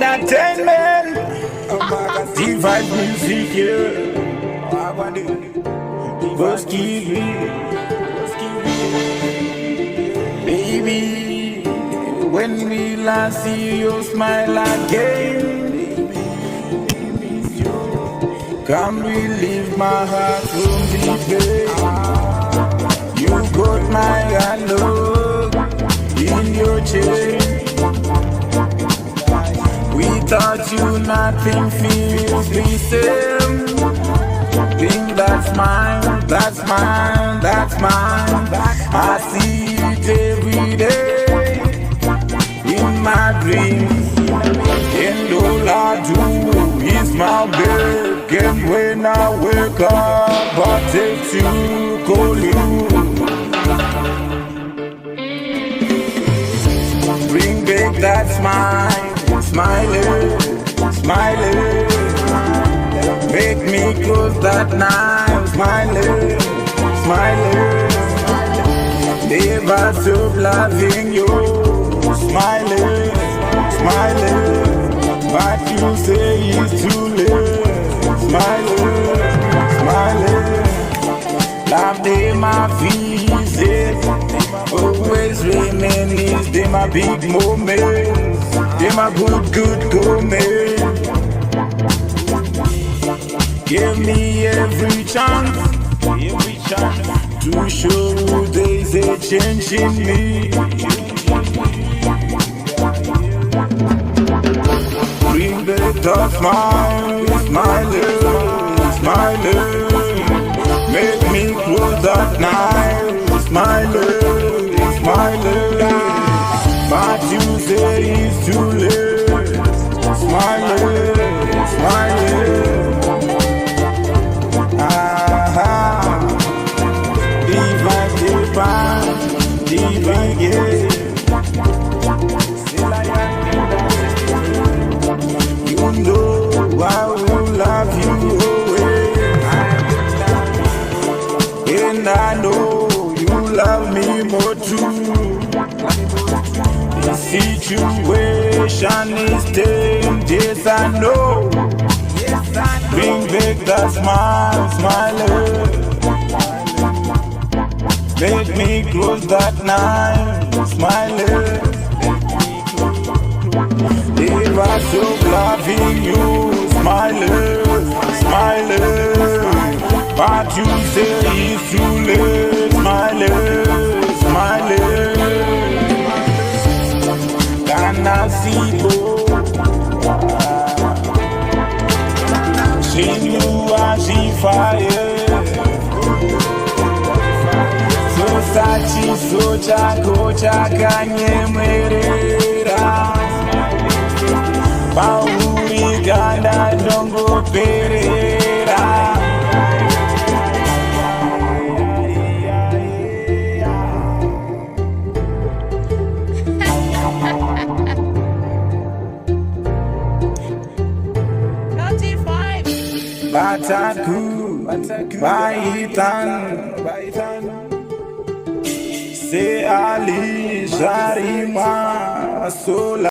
entertainment. Divide music, yeah. First give me, baby. When we last see you smile again, come relieve my heart from the pain. You got my love in your chain. Without you, nothing feels the same. Think that's mine, that's mine, that's mine. I see it every day in my dreams. And all I do is my bed. And when I wake up, I take to call you. Bring back that smile, smiling, smiling. Make me close that night, smiling, smiling. Never stop loving you, smiling, smiling. But you say it's too late, smiling, smiling. Love them my visit, always reminisce. Them my big moments, them my good comments. Give me every chance to show there's a change in me. Bring the smile, smiling, smiling. Make me close at night, smiling, smiling. But you say it's too late, smiling, smiling. You know I will love you always, and I know you love me more too. The situation is dangerous, I know. Bring back that smile, smiling. Make me close that night, smiling. Never stop loving you, smiling, smiling. But you say it's too late, smiling, smiling. Can I see you? See you as she fire. Sachi socha kocha kanyemerera Pauri ganda dongo perera. Bataku, Baitan, Se Ali Sharima Sola.